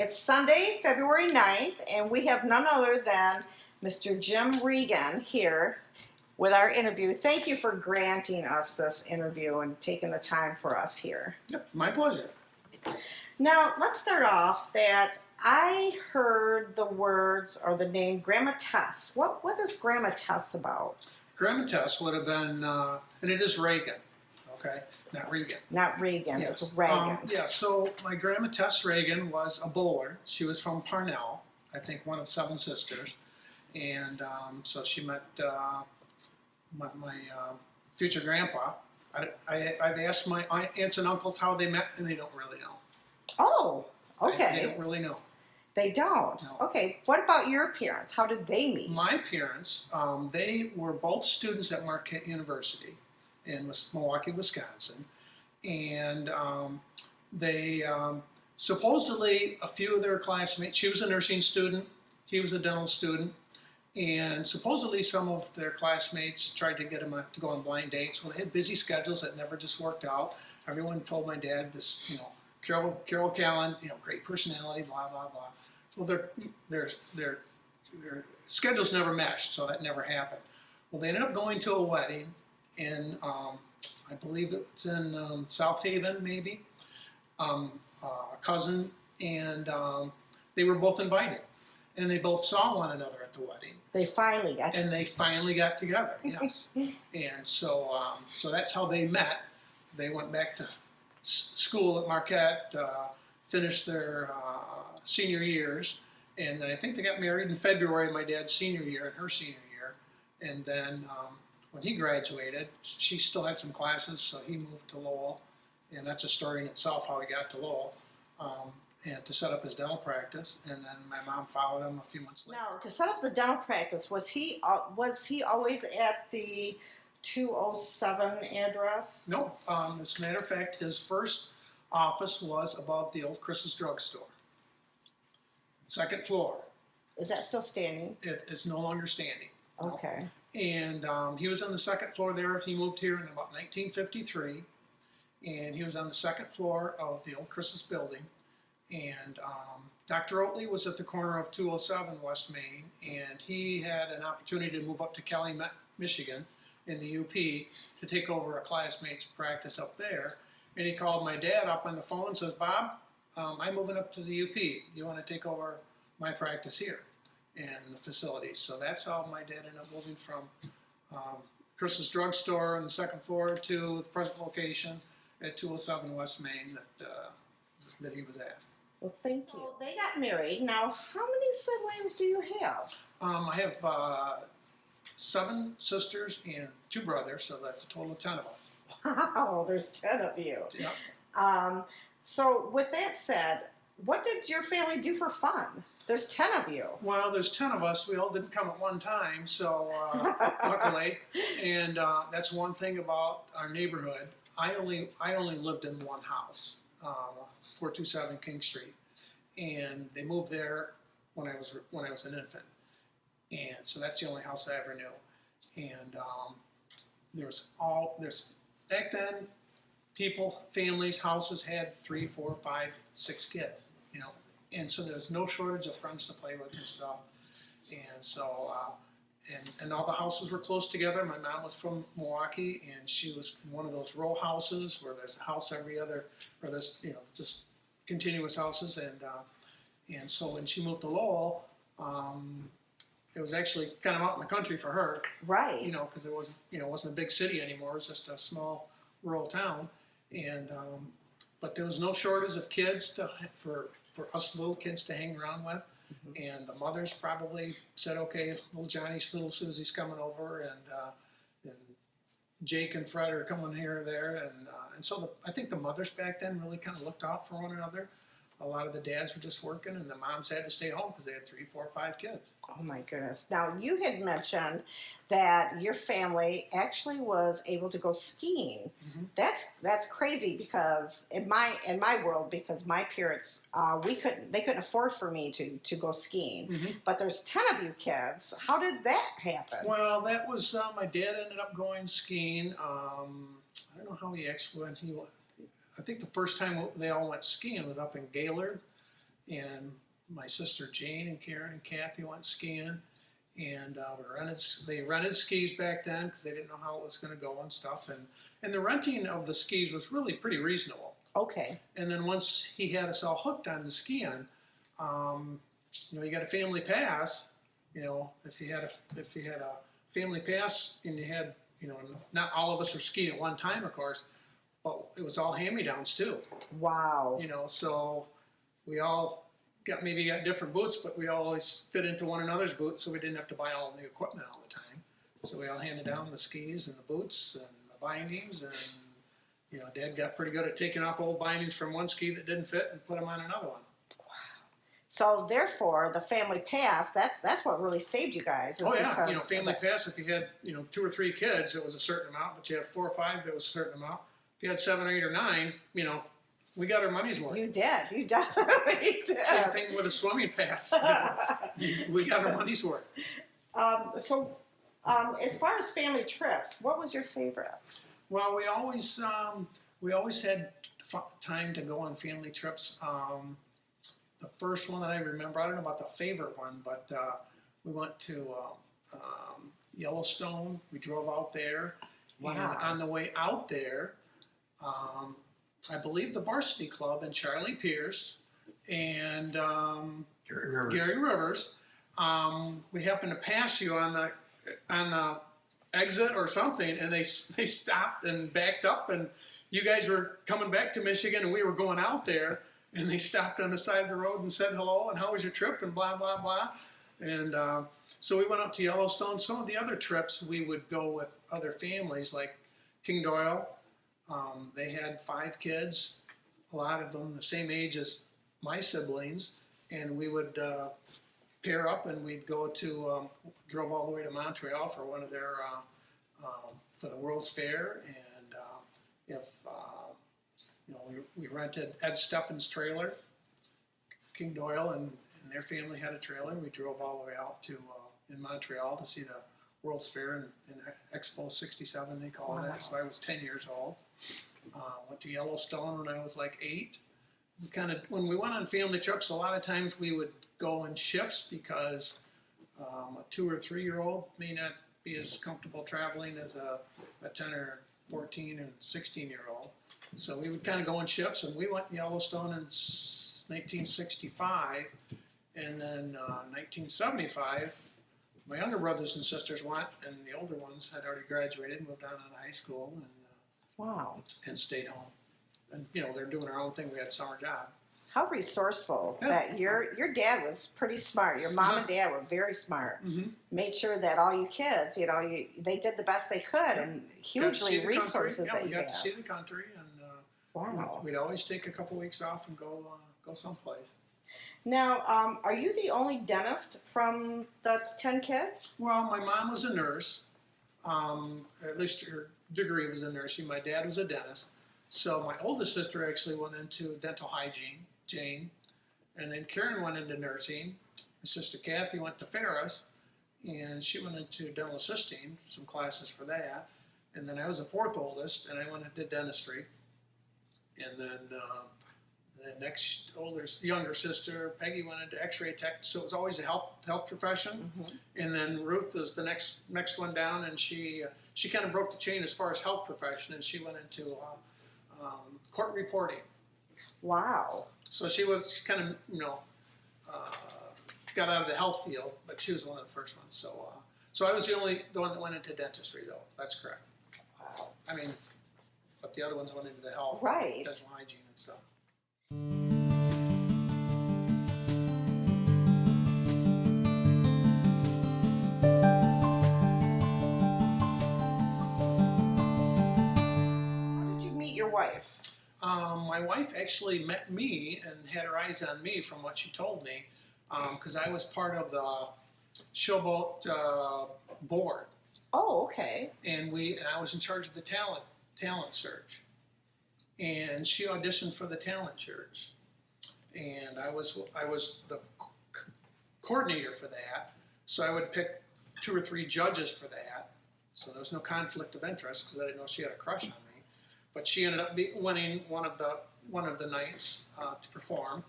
It's Sunday, February 9th, and we have none other than Mr. Jim Reagan here with our interview. Thank you for granting us this interview and taking the time for us here. Yep, my pleasure. Now, let's start off that I heard the words or the name Grandma Tess. What is Grandma Tess about? Grandma Tess would have been, and it is Reagan, okay? Not Reagan. Not Reagan, Yes. it's Reagan. So my Grandma Tess Reagan was a bowler. She was from Parnell, I think one of 7 sisters. And so she met my future grandpa. I've asked my aunts and uncles how they met, and they don't really know. Oh, okay. They don't really know. They don't? No. Okay. What about your parents? How did they meet? My parents, they were both students at Marquette University in Milwaukee, Wisconsin. And they supposedly, a few of their classmates, she was a nursing student, he was a dental student, and supposedly some of their classmates tried to get them to go on blind dates. Well, they had busy schedules that never just worked out. Everyone told my dad this, Carol Callan, great personality, blah, blah, blah. Well, their schedules never meshed, so that never happened. Well, they ended up going to a wedding in, I believe it's in South Haven, maybe, a cousin, and they were both invited. And they both saw one another at the wedding. They finally got And they finally got together, yes. And so that's how they met. They went back to school at Marquette, finished their senior years, and then I think they got married in February, my dad's senior year and her senior year. And then when he graduated, she still had some classes, so he moved to Lowell. And that's a story in itself, how he got to Lowell. And to set up his dental practice, and then my mom followed him a few months later. Now, to set up the dental practice, was he always at the 207 address? No, as a matter of fact, his first office was above the old Chris's drugstore. Second floor. Is that still standing? It is no longer standing. Okay. No. And he was on the second floor there. He moved here in about 1953, and he was on the second floor of the old Chris's building. And Dr. Oatley was at the corner of 207 West Main, and he had an opportunity to move up to Calumet, Michigan, in the UP to take over a classmate's practice up there. And he called my dad up on the phone and says, "Bob, I'm moving up to the UP. You want to take over my practice here and the facilities?" So that's how my dad ended up moving from Chris's drugstore on the second floor to the present location at 207 West Main that he was at. Well, thank you. So they got married. Now, how many siblings do you have? I have 7 sisters and 2 brothers, so that's a total of 10 of us. Wow, there's 10 of you. Yep. So with that said, what did your family do for fun? There's 10 of you. Well, there's 10 of us. We all didn't come at one time, so luckily. And that's one thing about our neighborhood. I only lived in one house. 427 King Street, and they moved there when I was an infant, and so that's the only house I ever knew. And there's back then, families, houses had 3, 4, 5, 6 kids, and so there's no shortage of friends to play with and stuff. And so and all the houses were close together. My mom was from Milwaukee, and she was in one of those row houses where there's a house every other, or there's just continuous houses. And so when she moved to Lowell, it was actually kind of out in the country for her, right? Because it wasn't a big city anymore. It was just a small rural town, and but there was no shortage of kids for us little kids to hang around with. Mm-hmm. And the mothers probably said, "Okay, little Johnny, little Susie's coming over, and Jake and Fred are coming here or there." And so I think the mothers back then really kind of looked out for one another. A lot of the dads were just working, and the moms had to stay home because they had 3, 4, 5 kids. Oh my goodness! Now you had mentioned that your family actually was able to go skiing. Mm-hmm. That's crazy, because in my world, because my parents they couldn't afford for me to go skiing. Mm-hmm. But there's 10 of you kids. How did that happen? Well, that was my dad ended up going skiing. I don't know how he actually went. I think the first time they all went skiing was up in Gaylord, and my sister Jane and Karen and Kathy went skiing, and they rented skis back then because they didn't know how it was going to go and stuff, and the renting of the skis was really pretty reasonable. Okay. And then once he had us all hooked on the skiing, you got a family pass. If you had a family pass and you had, not all of us were skiing at one time, of course, but it was all hand-me-downs too. Wow. So we all got different boots, but we always fit into one another's boots, so we didn't have to buy all the equipment all the time. So we all handed down the skis and the boots and the bindings, and Dad got pretty good at taking off old bindings from one ski that didn't fit and put them on another one. So therefore, the family pass, that's what really saved you guys. Oh yeah, family pass, if you had, 2 or 3 kids, it was a certain amount, but you had 4 or 5, that was a certain amount. If you had 7 or 8 or 9, we got our money's worth. You did. You definitely did. Same thing with a swimming pass. We got our money's worth. So as far as family trips, what was your favorite? Well, we always had time to go on family trips. The first one that I remember, I don't know about the favorite one, but we went to Yellowstone. We drove out there. Wow. And on the way out there, I believe the varsity club and Charlie Pierce and Gary Rivers, we happened to pass you on the exit or something, and they stopped and backed up, and you guys were coming back to Michigan, and we were going out there, and they stopped on the side of the road and said hello, and how was your trip, and blah, blah, blah. And so we went up to Yellowstone. Some of the other trips, we would go with other families, like King Doyle. They had 5 kids, a lot of them the same age as my siblings, and we would pair up, and we'd go to, drove all the way to Montreal for one of their, for the World's Fair, and we rented Ed Steffen's trailer. King Doyle and their family had a trailer. We drove all the way out to in Montreal to see the World's Fair in Expo 67, they call it. So I was 10 years old. Went to Yellowstone when I was like 8. When we went on family trips, a lot of times we would go in shifts because a 2 or 3 year old may not be as comfortable traveling as a 10 or 14 and 16 year old. So we would kind of go in shifts, and we went to Yellowstone in 1965, and then 1975, my younger brothers and sisters went, and the older ones had already graduated, moved on out of high school, and Wow. and stayed home. And they're doing their own thing. We had summer job. How resourceful Yeah. that your dad was pretty smart. Your mom and dad were very smart. Mm-hmm. Made sure that all you kids, they did the best they could, and hugely resources that we you got had. to see the country, and Wow. we'd always take a couple weeks off and go someplace. Now, are you the only dentist from the 10 kids? Well, my mom was a nurse. At least her degree was in nursing. My dad was a dentist. So my oldest sister actually went into dental hygiene, Jane, and then Karen went into nursing. My sister Kathy went to Ferris, and she went into dental assisting, some classes for that. And then I was the 4th oldest, and I went into dentistry. And then the next younger sister, Peggy, went into X-ray tech. So it was always a health profession. Mm-hmm. And then Ruth is the next one down, and she kind of broke the chain as far as health profession, and she went into court reporting. Wow. So she was kind of got out of the health field, but she was one of the first ones. So I was the one that went into dentistry, though. That's correct. Wow. I mean, but the other ones went into the health, Right. dental hygiene and stuff. How did you meet your wife? My wife actually met me and had her eyes on me from what she told me, because I was part of the Showboat board, Oh, okay. and I was in charge of the talent search, and she auditioned for the talent search, and I was the coordinator for that, so I would pick 2 or 3 judges for that, so there was no conflict of interest because I didn't know she had a crush on me. But she ended up winning one of the nights to perform,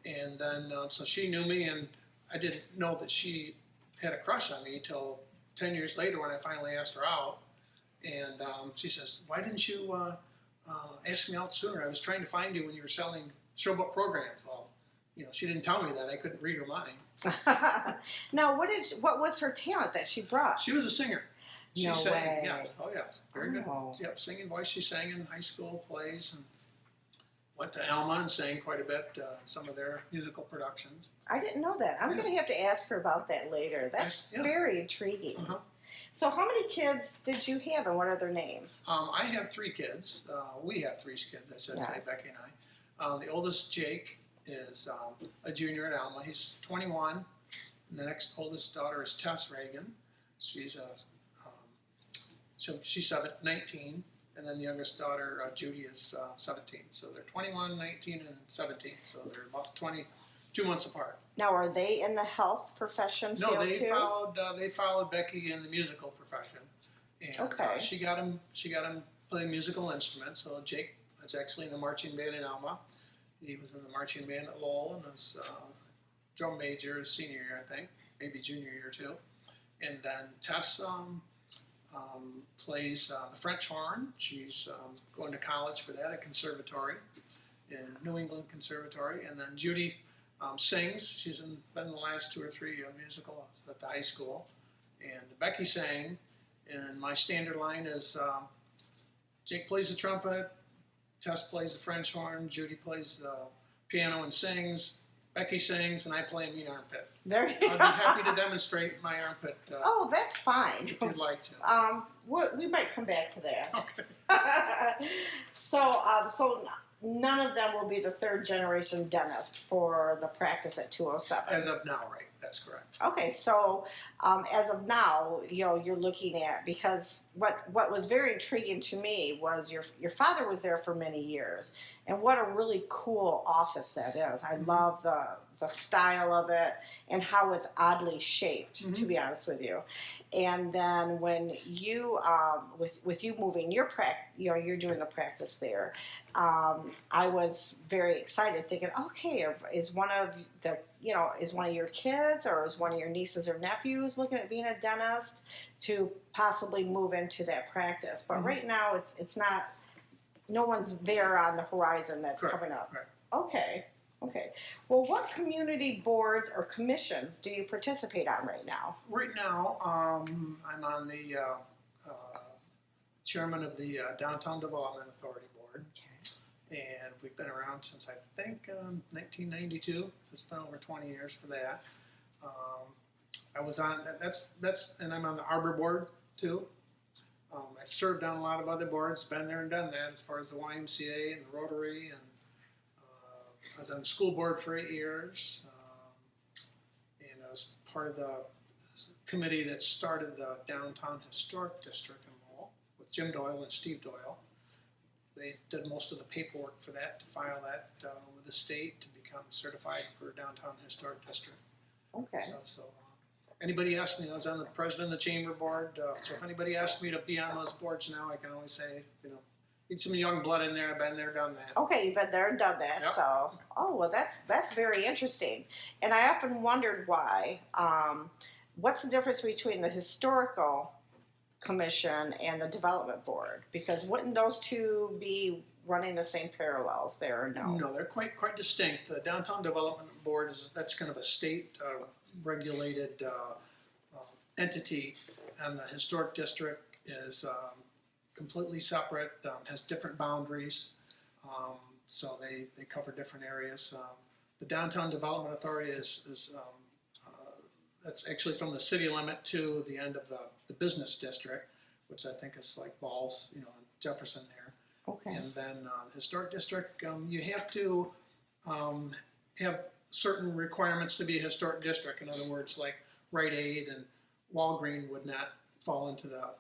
And then, so she knew me, and I didn't know that she had a crush on me till 10 years later when I finally asked her out. And she says, "Why didn't you ask me out sooner? I was trying to find you when you were selling showboat programs." Well, she didn't tell me that. I couldn't read her mind. Now, what was her talent that she brought? She was a singer. She No sang, way. yes, oh yes, very good. Oh. Yep, singing voice. She sang in high school plays and went to Alma and sang quite a bit in some of their musical productions. I didn't know that. I'm going to have to ask her about that later. That's Yeah. very intriguing. Uh-huh. So how many kids did you have, and what are their names? I have 3 kids. We have 3 kids, I should say, Yes. Becky and I. The oldest, Jake, is a junior at Alma. He's 21. And the next oldest daughter is Tess Reagan. She's she's 19. And then the youngest daughter, Judy, is 17. So they're 21, 19, and 17. So they're about 22 months apart. Now, are they in the health profession No, field they too? followed Becky in the musical profession, and Okay. she got him playing musical instruments. So Jake, that's actually in the marching band in Alma. He was in the marching band at Lowell and was drum major his senior year, I think, maybe junior year too. And then Tess plays the French horn. She's going to college for that at conservatory in New England Conservatory. And then Judy sings. She's been in the last 2 or 3 musicals at the high school. And Becky sang. And my standard line is Jake plays the trumpet, Tess plays the French horn, Judy plays the piano and sings, Becky sings, and I play a mean armpit. There you I'd be happy to demonstrate my armpit Oh, that's fine. if you'd like to. We might come back to that. Okay. So none of them will be the 3rd generation dentist for the practice at 207. As of now, right? That's correct. Okay, so as of now, you're looking at, because what was very intriguing to me was your father was there for many years, and what a really cool office that is. I love the style of it and how it's oddly shaped, to be honest with you. And then when you with you moving your you're doing the practice there, I was very excited, thinking, okay, is one of your kids or is one of your nieces or nephews looking at being a dentist to possibly move into that practice? But right now it's not. No one's there on the horizon that's Correct. coming up. Right. Okay. Well, what community boards or commissions do you participate on right now? Right now, I'm on the chairman of the Downtown Development Authority Board. Okay. And we've been around since, I think, 1992. So it's been over 20 years for that. I was on and I'm on the Arbor Board too. I've served on a lot of other boards, been there and done that, as far as the YMCA and the Rotary, and I was on the school board for 8 years, and I was part of the committee that started the Downtown Historic District in Lowell with Jim Doyle and Steve Doyle. They did most of the paperwork for that, to file that with the state to become certified for Downtown Historic District. Okay. So anybody asked me, I was on the president of the chamber board, so if anybody asked me to be on those boards now, I can always say, need some young blood in there. I've been there, done that. Okay, you've been there and done that. Yep. So, well, that's very interesting. And I often wondered why. What's the difference between the historical commission and the development board? Because wouldn't those two be running the same parallels there, or no? No, they're quite distinct. The Downtown Development Board that's kind of a state regulated entity, and the historic district is completely separate, has different boundaries, so they cover different areas. The Downtown Development Authority is that's actually from the city limit to the end of the business district, which I think is like Balls, Jefferson there. Okay. And then the historic district, you have to have certain requirements to be a historic district. In other words, like Rite Aid and Walgreen would not fall into the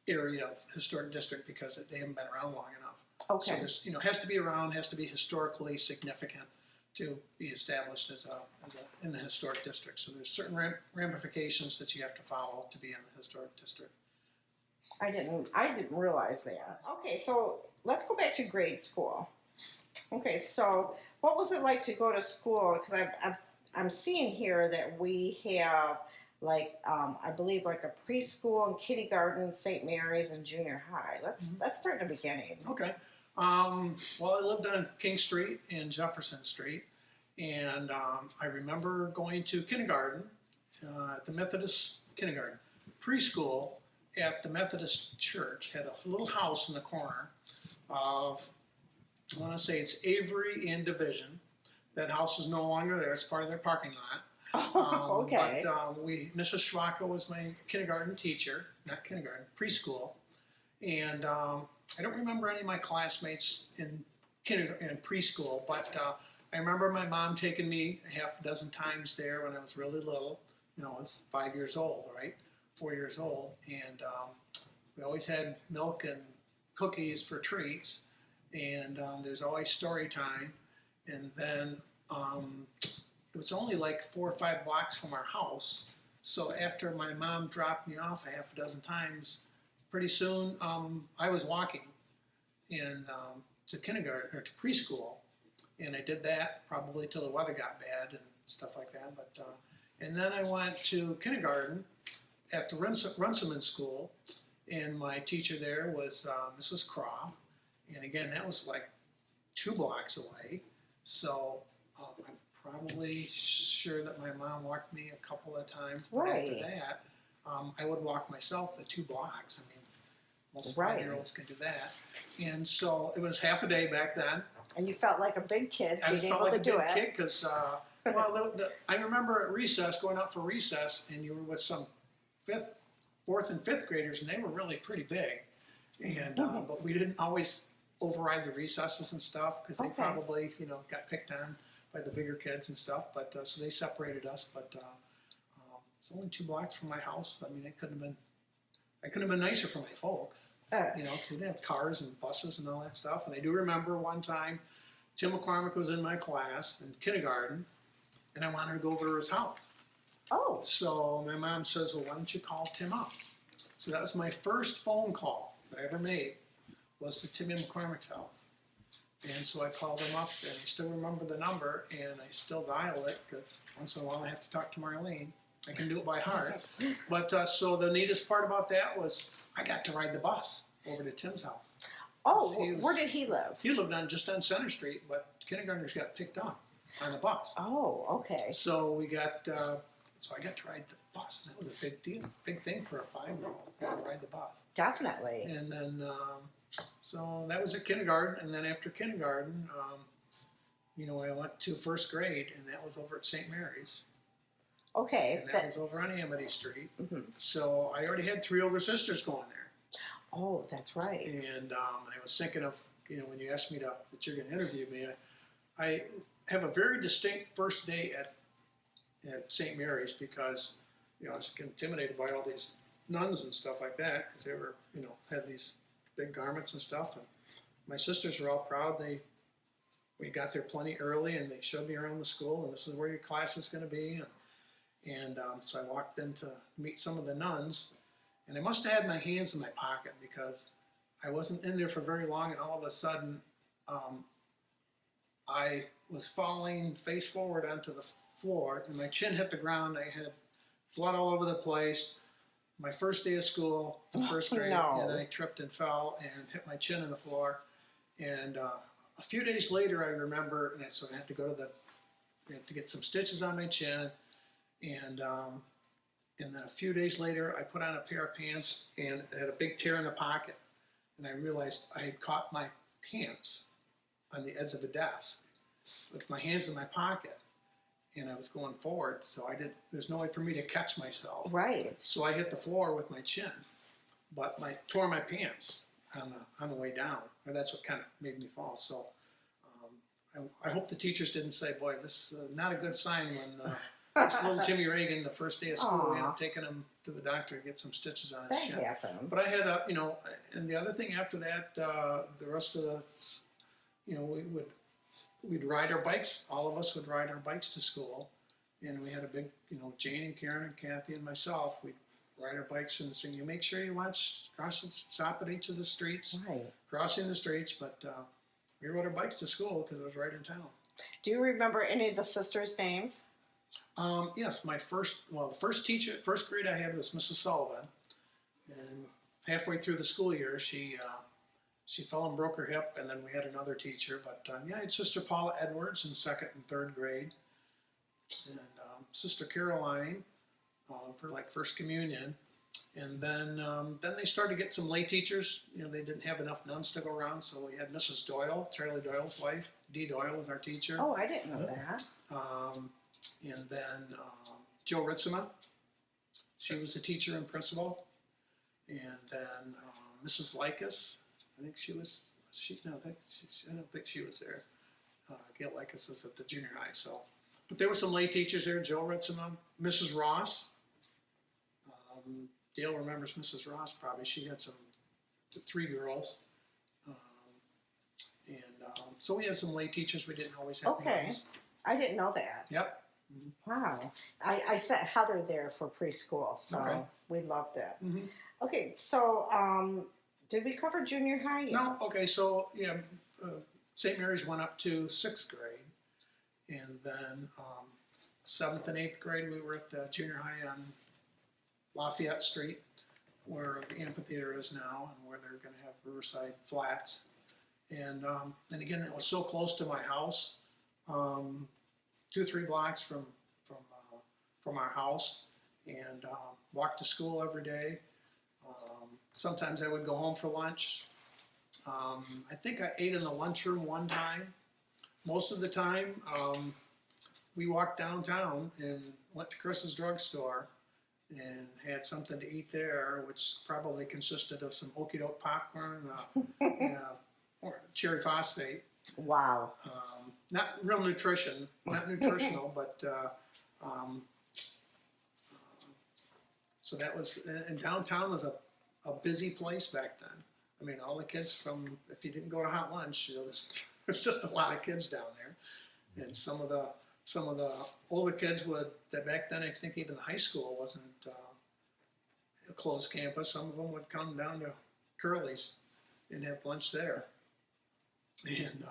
area of historic district because they haven't been around long enough. Okay. So there's, has to be around, has to be historically significant to be established as in the historic district. So there's certain ramifications that you have to follow to be in the historic district. I didn't realize that. Okay, so let's go back to grade school. Okay, so What was it like to go to school? Because I'm seeing here that we have like I believe like a preschool and kindergarten, St. Mary's, and junior high. Let's start in the beginning. Okay. Well, I lived on King Street and Jefferson Street, and I remember going to kindergarten at the Methodist kindergarten. Preschool at the Methodist church had a little house in the corner of, I want to say it's Avery and Division. That house is no longer there. It's part of their parking lot. Okay. But Mrs. Schwacka was my kindergarten teacher, not kindergarten, preschool. And I don't remember any of my classmates in preschool, but I remember my mom taking me a half a dozen times there when I was really little. You know, I was 5 years old, right? 4 years old. And we always had milk and cookies for treats. And there's always story time. And then it was only like 4 or 5 blocks from our house. So after my mom dropped me off a half a dozen times, pretty soon I was walking to kindergarten or to preschool, and I did that probably till the weather got bad and stuff like that. But and then I went to kindergarten at the Runciman School, and my teacher there was Mrs. Craw, and again that was like 2 blocks away. So I'm probably sure that my mom walked me a couple of times. But Right. after that, I would walk myself the 2 blocks. I mean, most Right. 5-year-olds can do that. And so it was half a day back then. And you felt like a big kid I being felt able like to a do big it. kid because, I remember at recess, going out for recess, and you were with some 4th and 5th graders, and they were really pretty big. And but we didn't always override the recesses and stuff because they Okay. probably, got picked on by the bigger kids and stuff. But so they separated us. But it's only 2 blocks from my house. I mean, I couldn't have been nicer for my folks. Because we didn't have cars and buses and all that stuff. And I do remember one time, Tim McCormick was in my class in kindergarten, and I wanted to go over to his house. Oh, So my mom says, well, why don't you call Tim up? So that was my first phone call that I ever made, was to Timmy McCormick's house. And so I called him up, and I still remember the number, and I still dial it, because once in a while I have to talk to Marlene. I can do it by heart. But so the neatest part about that was I got to ride the bus over to Tim's house. where did he live? He lived just on Center Street, but kindergartners got picked up on the bus. Oh, okay. So we got, so I got to ride the bus. That was a big deal, big thing for a 5-year-old, to ride the bus. Definitely. And then, so that was at kindergarten, and then after kindergarten, I went to 1st grade, and that was over at St. Mary's. Okay. And that was over on Amity Street. So I already had 3 older sisters going there. Oh, that's right. And I was thinking of, when you asked me that you're going to interview me, I have a very distinct first day at St. Mary's because, I was intimidated by all these nuns and stuff like that because they were, had these big garments and stuff. And my sisters were all proud. We got there plenty early, and they showed me around the school, and this is where your class is going to be. And so I walked in to meet some of the nuns, and I must have had my hands in my pocket because I wasn't in there for very long, and all of a sudden I was falling face forward onto the floor, and my chin hit the ground. I had blood all over the place. My first day of school, in 1st grade, No. and I tripped and fell and hit my chin on the floor. And a few days later, I remember, so I had to go to get some stitches on my chin. And then a few days later, I put on a pair of pants, and it had a big tear in the pocket. And I realized I had caught my pants on the edge of a desk with my hands in my pocket. And I was going forward, so there's no way for me to catch myself. Right. So I hit the floor with my chin, but tore my pants on the way down. Or that's what kind of made me fall. So I hope the teachers didn't say, boy, this is not a good sign when this little Jimmy Reagan, the first day of school, we ended up taking him to the doctor to get some stitches on his That chin. happened. But I had, and the other thing after that, the rest of we'd ride our bikes. All of us would ride our bikes to school. And we had a big, Jane and Karen and Kathy and myself, we'd ride our bikes and sing, make sure you stop at each of the streets, Right. crossing the streets. But we rode our bikes to school because it was right in town. Do you remember any of the sisters' names? Yes, the first teacher, first grade I had was Mrs. Sullivan, and halfway through the school year, she fell and broke her hip, and then we had another teacher. But yeah, I had Sister Paula Edwards in second and third grade, and Sister Caroline for like first communion, and then they started to get some lay teachers. They didn't have enough nuns to go around, so we had Mrs. Doyle, Charlie Doyle's wife. Dee Doyle was our teacher. Oh, I didn't know that. And then Joe Ritzema, she was a teacher and principal. And then Mrs. Likas, I think she was. I don't think she was there. Gail Likas was at the junior high. So, but there were some lay teachers there. Joe Ritzema, Mrs. Ross. Dale remembers Mrs. Ross probably. She had three girls. So we had some lay teachers. We didn't always have nuns. I didn't know that. Yep. Wow. I sent Heather there for preschool, so we loved it. Mm-hmm. Okay, so did we cover junior high yet? No. Okay, so yeah, St. Mary's went up to sixth grade, and then seventh and eighth grade we were at the junior high on Lafayette Street, where the amphitheater is now, and where they're going to have Riverside Flats. And again, that was so close to my house, 2 or 3 blocks from our house, and walked to school every day. Sometimes I would go home for lunch. I think I ate in the lunchroom one time. Most of the time, we walked downtown and went to Chris's drugstore and had something to eat there, which probably consisted of some okey doke popcorn or cherry phosphate. Wow. Not real nutrition, not nutritional, but so that was, and downtown was a busy place back then. I mean, all the kids if you didn't go to hot lunch, there's just a lot of kids down there, and some of the older kids that back then, I think even the high school wasn't a closed campus. Some of them would come down to Curly's and have lunch there. And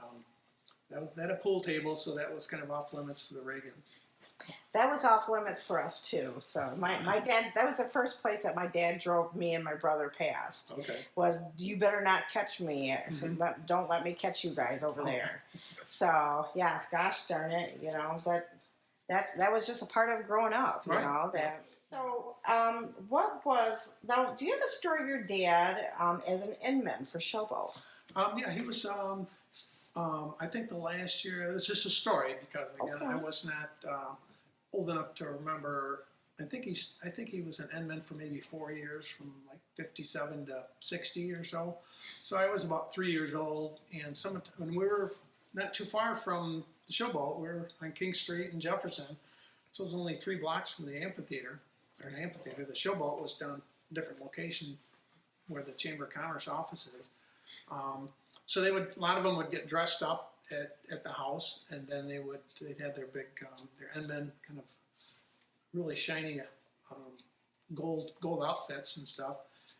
that had a pool table, so that was kind of off limits for the Reagans. That was off limits for us too. So my dad, that was the first place that my dad drove me and my brother past. Okay. Was, you better not catch me. Don't let me catch you guys over there. So yeah, gosh darn it, but that was just a part of growing up, that. So, do you have a story of your dad as an inman for Showboat? Yeah, he was, I think the last year, it's just a story because, again, I was not old enough to remember. I think he was an inman for maybe 4 years, from like 57 to 60 or so. So I was about 3 years old, and when we were not too far from the Showboat, we were on King Street in Jefferson, so it was only 3 blocks from the amphitheater. The Showboat was down a different location where the Chamber of Commerce office is. So a lot of them would get dressed up at the house, and then they'd have their big, their Inman kind of really shiny gold outfits and stuff.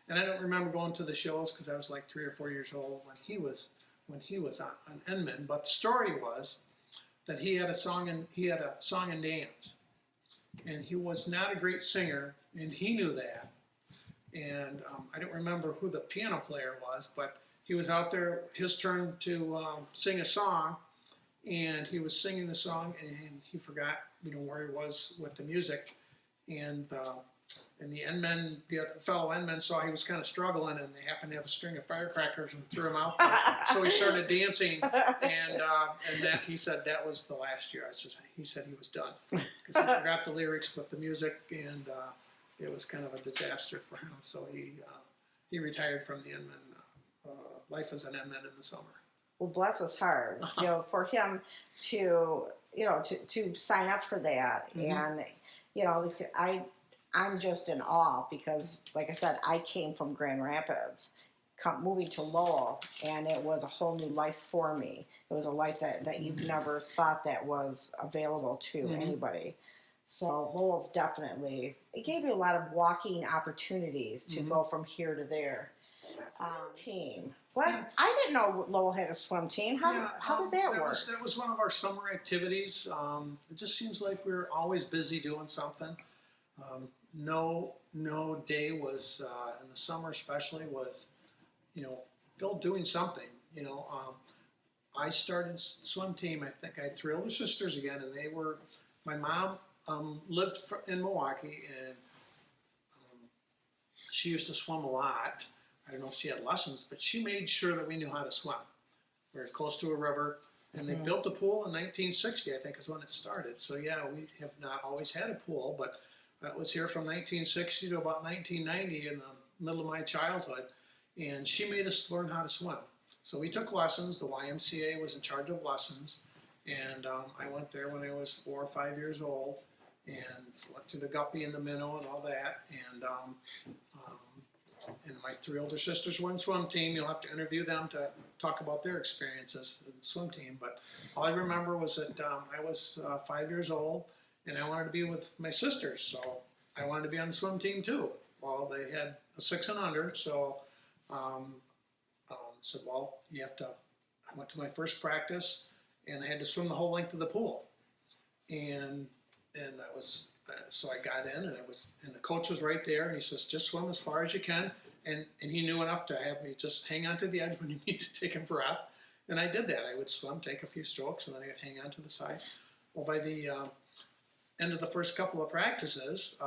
And I don't remember going to the shows because I was like 3 or 4 years old when he was an Inman. But the story was that he had a song and dance, and he was not a great singer, and he knew that. And I don't remember who the piano player was, but he was out there, his turn to sing a song, and he was singing the song, and he forgot, where he was with the music, and the Inmen, the other fellow Inmen, saw he was kind of struggling, and they happened to have a string of firecrackers and threw him out there. So he started dancing, and that he said that was the last year. He said he was done because he forgot the lyrics with the music, and it was kind of a disaster for him. So he retired from the Inman life as an Inman in the summer. Well, bless his heart, for him to sign up for that, and I'm just in awe because, like I said, I came from Grand Rapids, moving to Lowell, and it was a whole new life for me. It was a life that you've never thought that was available to anybody. So Lowell's definitely, it gave you a lot of walking opportunities to go from here to there. Team. What? I didn't know Lowell had a swim team. How did that work? That was one of our summer activities. It just seems like we were always busy doing something. No day was in the summer, especially, with Phil doing something. I started swim team. I think I had three older sisters again, and they were. My mom lived in Milwaukee, and she used to swim a lot. I don't know if she had lessons, but she made sure that we knew how to swim. We were close to a river, and they built the pool in 1960, I think is when it started. So yeah, we have not always had a pool, but that was here from 1960 to about 1990 in the middle of my childhood, and she made us learn how to swim. So we took lessons. The YMCA was in charge of lessons, and I went there when I was 4 or 5 years old, and went through the guppy and the minnow and all that, and my three older sisters were in swim team. You'll have to interview them to talk about their experiences in the swim team. But all I remember was that I was 5 years old, and I wanted to be with my sisters, so I wanted to be on the swim team too. Well, they had a 6 and under, so said, well, you have to. I went to my first practice, and I had to swim the whole length of the pool, and I was. So I got in, and the coach was right there, and he says, just swim as far as you can. And he knew enough to have me just hang on to the edge when you need to take a breath. And I did that. I would swim, take a few strokes, and then I would hang on to the side. Well, by the end of the first couple of practices,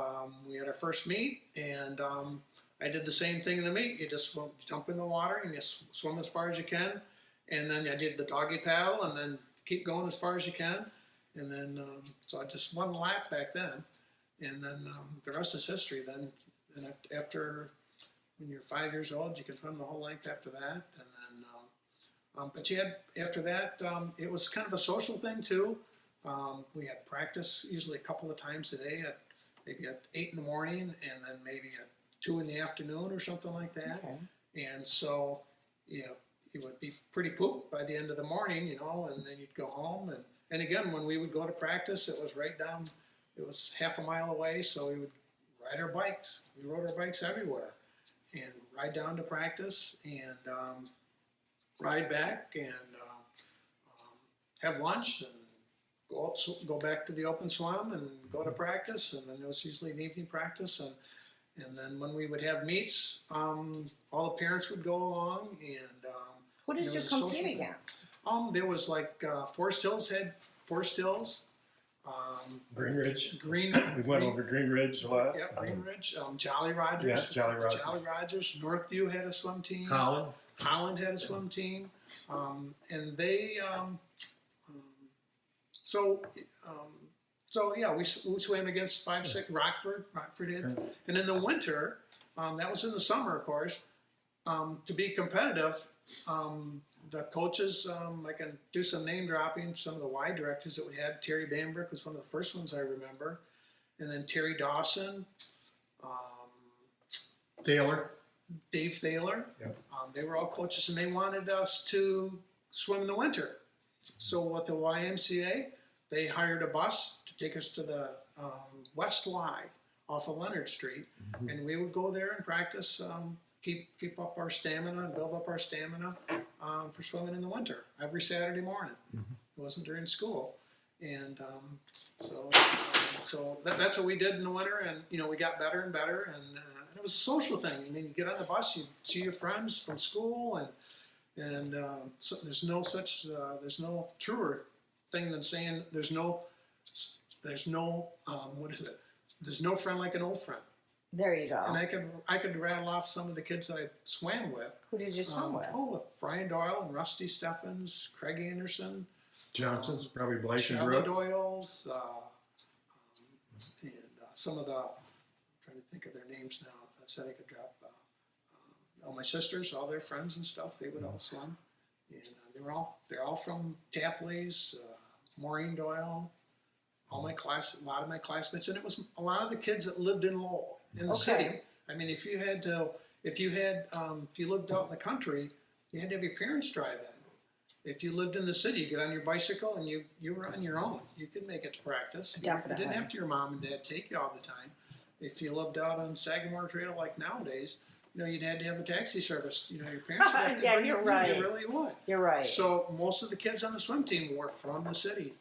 we had our first meet, and I did the same thing in the meet. You just jump in the water, and you swim as far as you can. And then I did the doggy paddle, and then keep going as far as you can. And then, so I just one lap back then, and then the rest is history. Then after, when you're 5 years old, you can swim the whole length after that. And then, but you had, after that, it was kind of a social thing too. We had practice usually a couple of times a day, maybe at 8 in the morning, and then maybe at 2 in the afternoon or something like that. Okay. And so, it would be pretty pooped by the end of the morning, and then you'd go home. And again, when we would go to practice, it was right down, it was half a mile away, so we would ride our bikes. We rode our bikes everywhere, and ride down to practice, and ride back, and have lunch, and go back to the open swim, and go to practice, and then there was usually an evening practice, and then when we would have meets, all the parents would go along, and who did you compete against? There was like Forest Hills had Forest Hills. Green Ridge. We went over Green Ridge a lot. Yep, Green Ridge. Jolly Rogers. Yeah, Jolly Rogers. Jolly Rogers. Northview had a swim team. Holland had a swim team. And they, so yeah, we swam against 5, 6, Rockford did. And in the winter, that was in the summer, of course, to be competitive, the coaches, I can do some name dropping, some of the Y directors that we had. Terry Bambrick was one of the first ones I remember. And then Terry Dawson. Thaler. Dave Thaler. Yep. They were all coaches, and they wanted us to swim in the winter. So with the YMCA, they hired a bus to take us to the West Y off of Leonard Street. Mm-hmm. And we would go there and practice, keep up our stamina and build up our stamina for swimming in the winter every Saturday morning. Mm-hmm. It wasn't during school, and so that's what we did in the winter. And we got better and better, and it was a social thing. I mean, you get on the bus, you see your friends from school, and so there's no truer thing than saying there's no what is it? There's no friend like an old friend. There you go. And I could rattle off some of the kids that I swam with. Who did you swim with? With Brian Doyle and Rusty Steffens, Craig Anderson. Johnson's, probably Blake and Charlie Brooks. Doyle's, and some of the, I'm trying to think of their names now. I said I could drop, all my sisters, all their friends and stuff, they would all swim. And they're all from Tapley's, Maureen Doyle, a lot of my classmates, and it was a lot of the kids that lived in Lowell, in the city. I mean, if you lived out in the country, you had to have your parents drive in. If you lived in the city, you get on your bicycle and you were on your own. You could make it to practice. Definitely. You didn't have to your mom and dad take you all the time. If you lived out on Sagamore Trail like nowadays, you'd had to have a taxi service. Your parents would have to Yeah, bring you're you. right. They really would. You're right. So most of the kids on the swim team were from the city,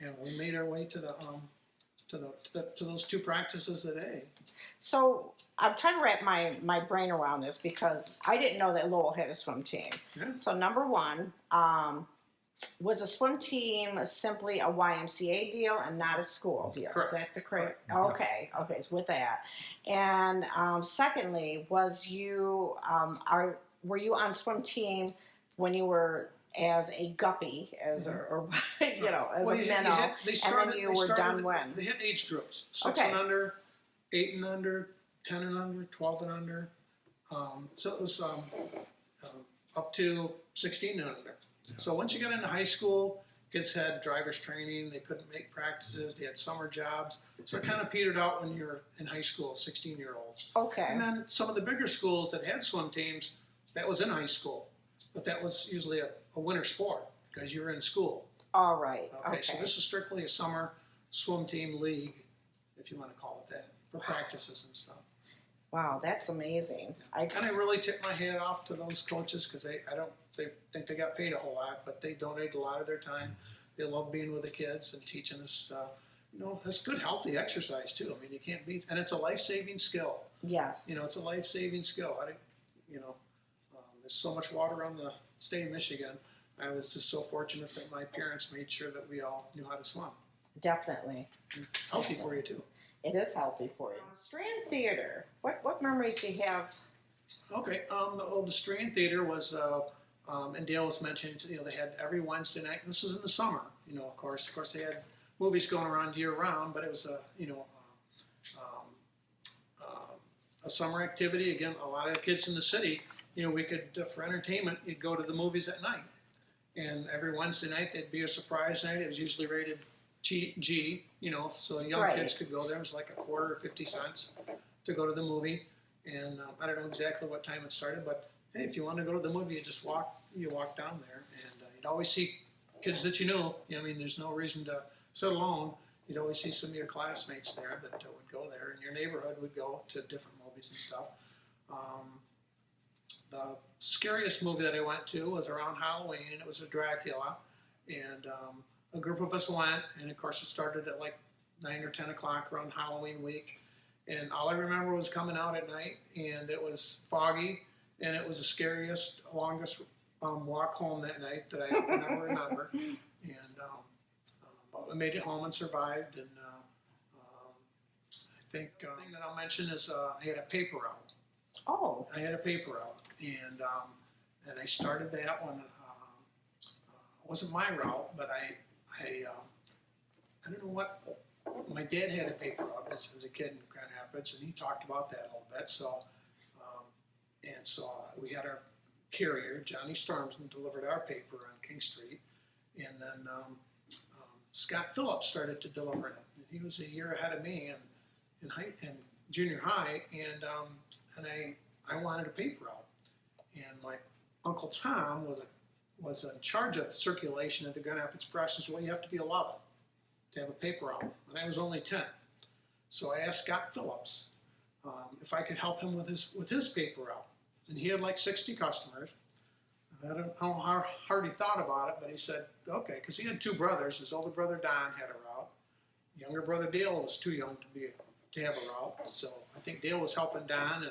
and we made our way to those two practices a day. So I'm trying to wrap my brain around this because I didn't know that Lowell had a swim team. Yeah. So number one, was a swim team simply a YMCA deal and not a school deal? Correct. Is that the correct? Correct. Okay, okay, it's with that. And secondly, were you on swim team when you were as a guppy, or as Well, a minnow, and then you were done when? They had age groups: 6 Okay. and under, 8 and under, 10 and under, 12 and under. So it was up to 16 and under. So once you got into high school, kids had driver's training. They couldn't make practices. They had summer jobs. So it kind of petered out when you were in high school, 16-year-olds. Okay. And then some of the bigger schools that had swim teams, that was in high school. But that was usually a winter sport because you were in school. All right. Okay, so this is strictly a summer swim team league, if you want to call it that, for practices and stuff. Wow, that's amazing. And I really tip my hat off to those coaches because they think they got paid a whole lot, but they donate a lot of their time. They love being with the kids and teaching us stuff. It's good, healthy exercise too. I mean, you can't beat, and it's a life-saving skill. Yes. It's a life-saving skill. There's so much water on the state of Michigan. I was just so fortunate that my parents made sure that we all knew how to swim. Definitely. Healthy for you too. It is healthy for you. Strand Theater. What memories do you have? Okay. The Strand Theater was, and Dale was mentioning, they had every Wednesday night. And this was in the summer. Of course, they had movies going around year round, but it was a summer activity. Again, a lot of the kids in the city, we could for entertainment, you'd go to the movies at night. And every Wednesday night there'd be a surprise night. It was usually rated G, so young Right. kids could go there. It was like a quarter or 50 cents to go to the movie. And I don't know exactly what time it started, but hey, if you want to go to the movie, you walk down there, and you'd always see kids that you knew. There's no reason to sit alone. You'd always see some of your classmates there that would go there, and your neighborhood would go to different movies and stuff. The scariest movie that I went to was around Halloween, and it was a Dracula, and a group of us went, and of course it started at like 9 or 10 o'clock around Halloween week, and all I remember was coming out at night, and it was foggy, and it was the scariest, longest walk home that night that I can ever remember, and but we made it home and survived, and I think the thing that I'll mention is I had a paper route. Oh. I had a paper route, and I started that one. It wasn't my route, but I don't know what. My dad had a paper route as a kid in Grand Rapids, and he talked about that a little bit. So, we had our carrier, Johnny Storms, and delivered our paper on King Street, and then Scott Phillips started to deliver it. And he was a year ahead of me in junior high, and I wanted a paper route, and my Uncle Tom was in charge of circulation at the Grand Rapids Press, and said, well, you have to be 11 to have a paper route, and I was only 10. So I asked Scott Phillips if I could help him with his paper route, and he had like 60 customers. I don't know how hard he thought about it, but he said, okay, because he had two brothers. His older brother Don had a route. Younger brother Dale was too young to have a route, so I think Dale was helping Don,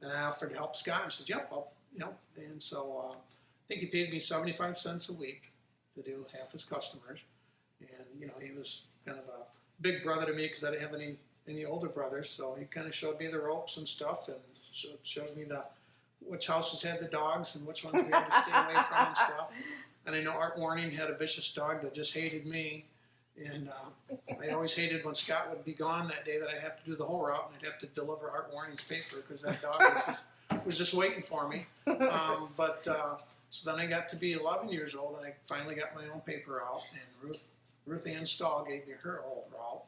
and I offered to help Scott, and said, yep, and so I think he paid me 75 cents a week to do half his customers, and he was kind of a big brother to me because I didn't have any older brothers, so he kind of showed me the ropes and stuff, and showed me which houses had the dogs and which ones we had to stay away from and stuff. And I know Art Warning had a vicious dog that just hated me. And I always hated when Scott would be gone that day that I'd have to do the whole route, and I'd have to deliver Art Warning's paper because that dog was just waiting for me. So then I got to be 11 years old, and I finally got my own paper route. And Ruth Ann Stahl gave me her old route.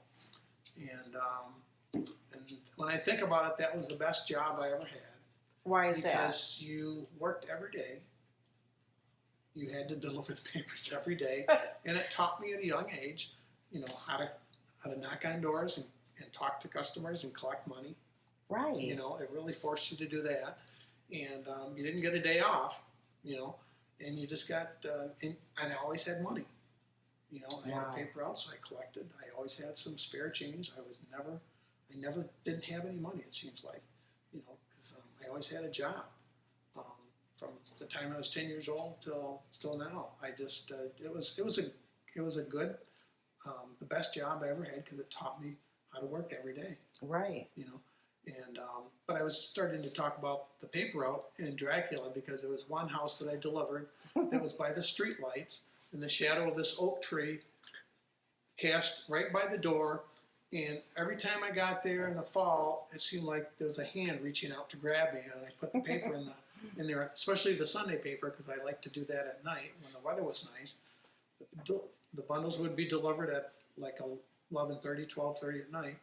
And when I think about it, that was the best job I ever had. Why is that? Because you worked every day. You had to deliver the papers every day, and it taught me at a young age, how to knock on doors and talk to customers and collect money. Right. It really forced you to do that, and you didn't get a day off, you know, and you just got, and I always had money. You know, I had Wow. a paper out, so I collected. I always had some spare change. I never didn't have any money, it seems like, you know, because I always had a job. From the time I was 10 years old till now, I just it was a good, the best job I ever had because it taught me how to work every day. Right. You know, and but I was starting to talk about the paper route in Dracula because there was one house that I delivered that was by the street lights in the shadow of this oak tree, cast right by the door. And every time I got there in the fall, it seemed like there was a hand reaching out to grab me, and I put the paper in there, especially the Sunday paper, because I like to do that at night when the weather was nice. The bundles would be delivered at like 11:30, 12:30 at night.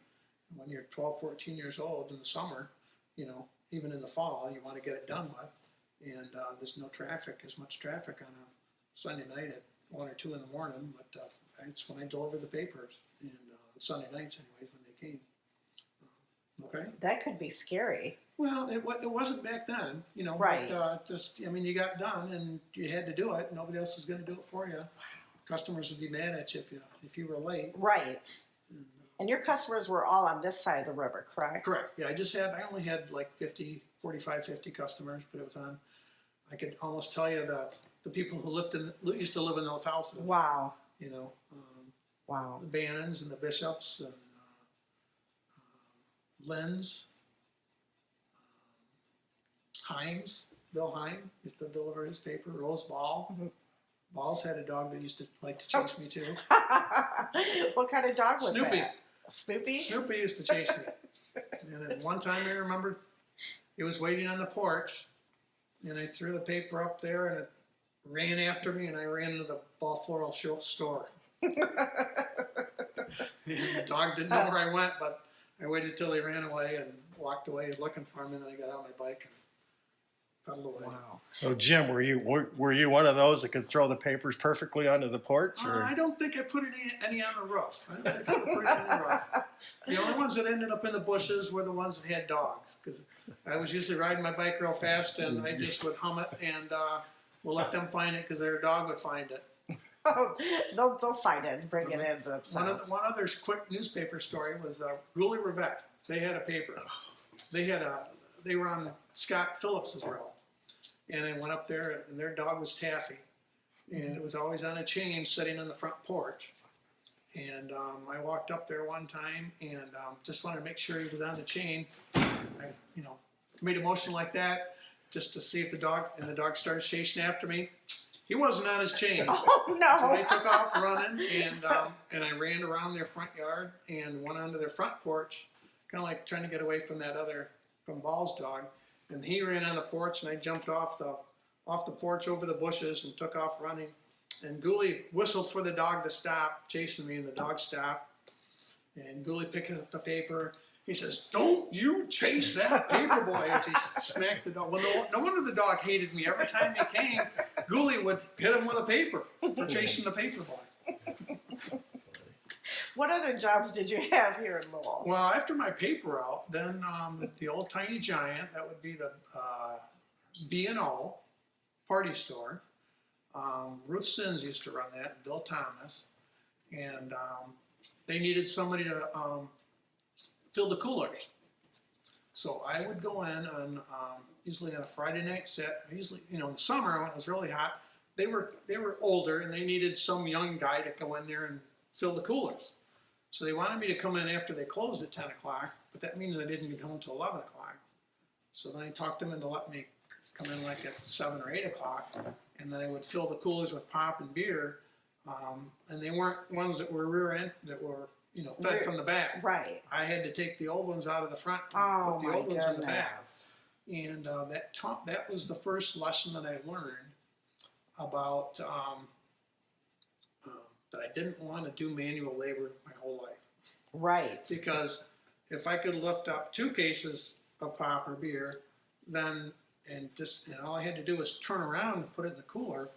And when you're 12, 14 years old in the summer, you know, even in the fall, you want to get it done with. And there's no traffic, as much traffic on a Sunday night at 1 or 2 in the morning, but it's when I deliver the papers, and Sunday nights anyways when they came. Okay? That could be scary. Well, it wasn't back then, you know. Right. But I mean, you got done and you had to do it. Nobody else was going to do it for you. Customers would be mad at you if you were late. Right. And your customers were all on this side of the river, correct? Correct. Yeah, I only had like 45, 50 customers, but it was on, I could almost tell you the people who used to live in those houses. Wow. You know, Wow. the Bannons and the Bishops and Lenz, Himes, Bill Heim used to deliver his paper, Rose Ball. Mm-hmm. Balls had a dog that used to like to chase me too. What kind of dog was Snoopy. that? Snoopy? Snoopy used to chase me. And at one time I remember it was waiting on the porch, and I threw the paper up there and it ran after me, and I ran into the Ball Floral store. And the dog didn't know where I went, but I waited till he ran away and walked away looking for him, and then I got on my bike and pedaled away. Wow. So Jim, were you one of those that could throw the papers perfectly onto the porch? Or? I don't think I put any on the roof. I don't think I put any on the roof. The only ones that ended up in the bushes were the ones that had dogs, because I was usually riding my bike real fast, and I just would hum it, and we'll let them find it because their dog would find it. Oh, they'll find it and bring it in themselves. One other quick newspaper story was Goulet Revette. They had a paper. They were on Scott Phillips's row, and I went up there, and their dog was Taffy, and it was always on a chain sitting on the front porch. And I walked up there one time and just wanted to make sure he was on the chain. I, made a motion like that just to see if the dog started chasing after me. He wasn't on his chain. Oh no! So they took off running, and I ran around their front yard and went onto their front porch, kind of like trying to get away from from Ball's dog. And he ran on the porch, and I jumped off the porch over the bushes and took off running. And Goulet whistled for the dog to stop chasing me, and the dog stopped. And Goulet picked up the paper. He says, "Don't you chase that paper boy," as he smacked the dog. Well, no wonder the dog hated me. Every time he came, Goulet would hit him with a paper for chasing the paper boy. What other jobs did you have here in Lowell? Well, after my paper route, then the old Tiny Giant, that would be the B&O party store. Ruth Sins used to run that, Bill Thomas. And they needed somebody to fill the coolers. So I would go in on usually on a Friday night set. Usually, in the summer when it was really hot, they were older and they needed some young guy to go in there and fill the coolers. So they wanted me to come in after they closed at 10 o'clock, but that means I didn't get home until 11 o'clock. So then I talked them into letting me come in like at 7 or 8 o'clock, and then I would fill the coolers with pop and beer. And they weren't ones that were rear end, that were fed from the back. Right. I had to take the old ones out of the front and put the old ones in the back. And that was the first lesson that I learned about that I didn't want to do manual labor my whole life. Right. Because if I could lift up 2 cases of pop or beer, then and all I had to do was turn around and put it in the cooler,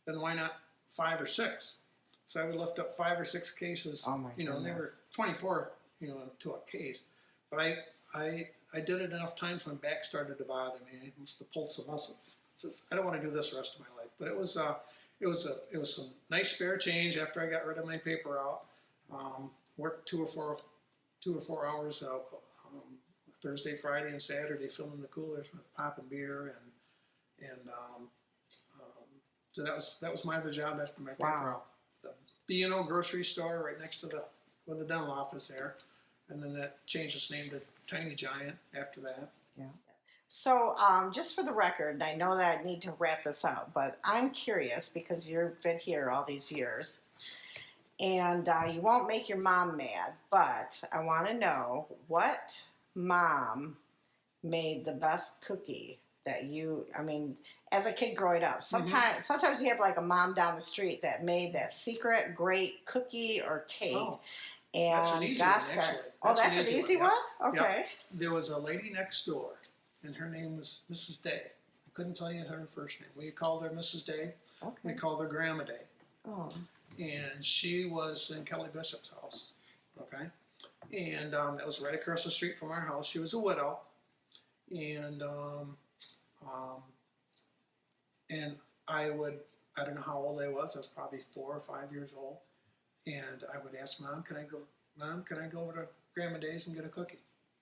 then why not 5 or 6? So I would lift up 5 or 6 cases, Oh my and they were goodness. 24, to a case. But I I did it enough times when back started to bother me. I must have pulled some muscle. I don't want to do this the rest of my life. But it was some nice spare change after I got rid of my paper route. Worked 2 or 4 hours Thursday, Friday, and Saturday, filling the coolers with popping beer so that was my other job after my paper route. The B&O grocery store right next to the dental office there, and then that changed its name to Tiny Giant after that. Yeah. So, just for the record, and I know that I need to wrap this up, but I'm curious because you've been here all these years, and you won't make your mom mad, but I want to know what mom made the best cookie that as a kid growing up. Sometimes you have like a mom down the street that made that secret great cookie or cake. Oh, and that's an easy one, actually. That's an easy one? Yeah. Okay. Yep. There was a lady next door, and her name was Mrs. Day. I couldn't tell you her first name. We called her Mrs. Day. Okay. We called her Grandma Day. Oh. And she was in Kelly Bishop's house. Okay. And that was right across the street from our house. She was a widow. And I don't know how old I was probably 4 or 5 years old. And I would ask Mom, can I go over to Grandma Day's and get a cookie?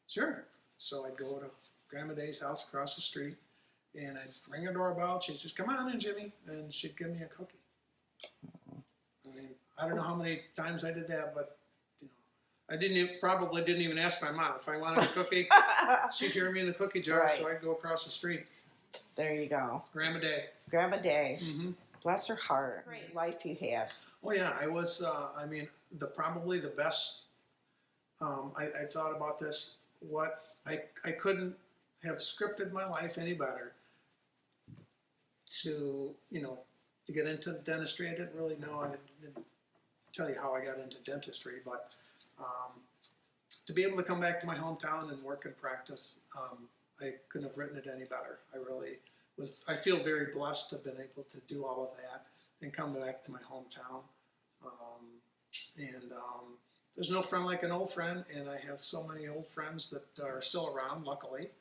Sure. So I'd go to Grandma Day's house across the street, and I'd ring her doorbell. She'd just, come on in, Jimmy, and she'd give me a cookie. I mean, I don't know how many times I did that, but I probably didn't even ask my mom if I wanted a cookie. She'd hear me in the cookie jar, Right. so I'd go across the street. There you go. Grandma Day. Grandma Day. Mm-hmm. Bless her heart. Great life you had. Oh yeah, I was. Probably the best. I thought about this. What I couldn't have scripted my life any better. To get into dentistry, I didn't really know. I didn't tell you how I got into dentistry, but to be able to come back to my hometown and work and practice, I couldn't have written it any better. I really was. I feel very blessed to have been able to do all of that and come back to my hometown. There's no friend like an old friend, and I have so many old friends that are still around, luckily.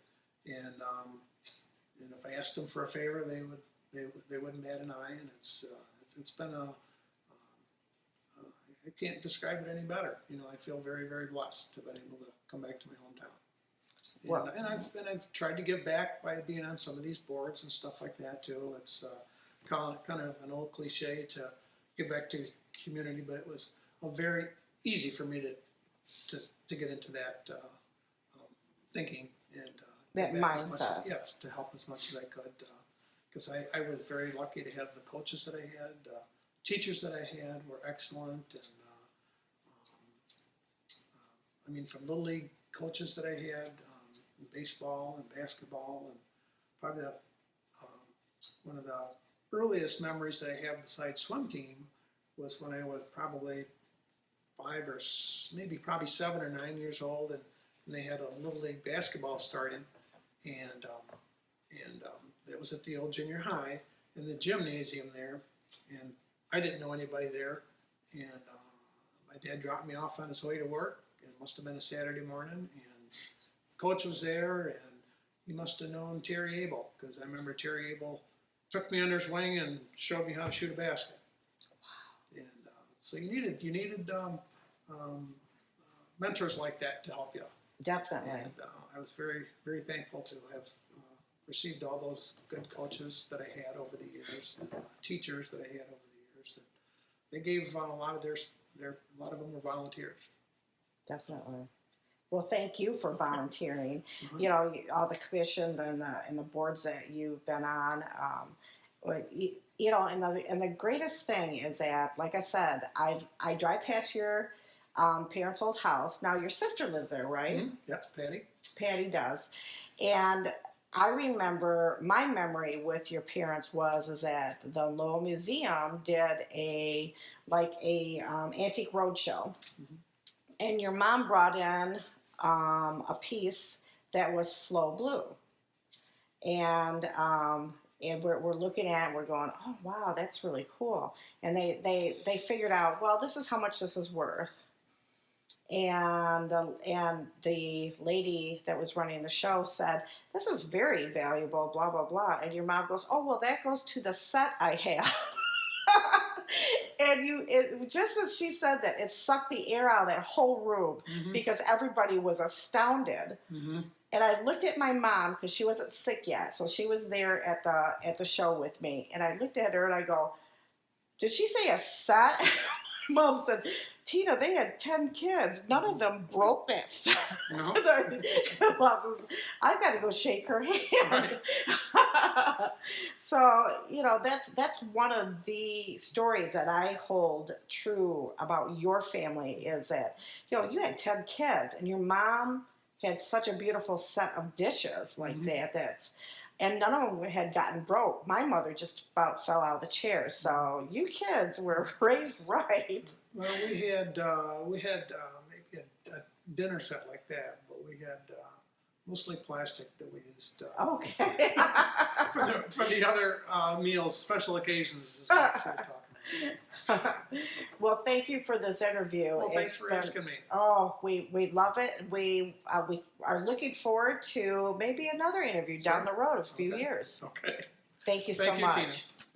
And if I asked them for a favor, they wouldn't bat an eye. And it's been I can't describe it any better. I feel very, very blessed to have been able to come back to my hometown. Well, And I've tried to give back by being on some of these boards and stuff like that too. It's kind of an old cliche to give back to community, but it was very easy for me to get into that thinking and that give back as much as, mindset. yes, to help as much as I could. Because I was very lucky to have the coaches that I had, teachers that I had were excellent, and from Little League coaches that I had, in baseball and basketball, and probably one of the earliest memories that I have besides swim team was when I was probably 5 or maybe probably 7 or 9 years old, and they had a Little League basketball starting, and it was at the old junior high in the gymnasium there, and I didn't know anybody there, and my dad dropped me off on his way to work. It must have been a Saturday morning, and coach was there, and he must have known Terry Abel, because I remember Terry Abel took me under his wing and showed me how to shoot a basket. Wow! And so you needed mentors like that to help you. Definitely. And I was very, very thankful to have received all those good coaches that I had over the years, and teachers that I had over the years. That they gave a lot of a lot of them were volunteers. Definitely. Well, thank you for volunteering. Mm-hmm. All the commissions and the boards that you've been on. And the greatest thing is that, like I said, I drive past your parents' old house. Now your sister lives there, right? Mm-hmm. Yep, Patty. Patty does. And I remember my memory with your parents is that the Lowell Museum did a antique roadshow, mm-hmm. and your mom brought in a piece that was Flow Blue, and we're looking at it, we're going, oh wow, that's really cool. And they figured out, well, this is how much this is worth. and the lady that was running the show said, "This is very valuable, blah blah blah." And your mom goes, "Oh well, that goes to the set I have." And just as she said that, it sucked the air out of that whole room because everybody was astounded. And I looked at my mom because she wasn't sick yet, so she was there at the show with me. And I looked at her and I go, "Did she say a set?" Mom said, "Tina, they had 10 kids. None of them broke that set." No. Mom says, "I've got to go shake her hand." Right. So, that's one of the stories that I hold true about your family is that, you had 10 kids and your mom had such a beautiful set of dishes like that. And none of them had gotten broke. My mother just about fell out of the chair. So you kids were raised right. Well, we had maybe a dinner set like that, but we had mostly plastic that we used Okay. for the other meals, special occasions. Is what we're talking about. Well, thank you for this interview. Well, thanks for asking me. Oh, we love it. We are looking forward to maybe another interview down the road, a few years. Okay. Thank you so Thank you, much. Tina.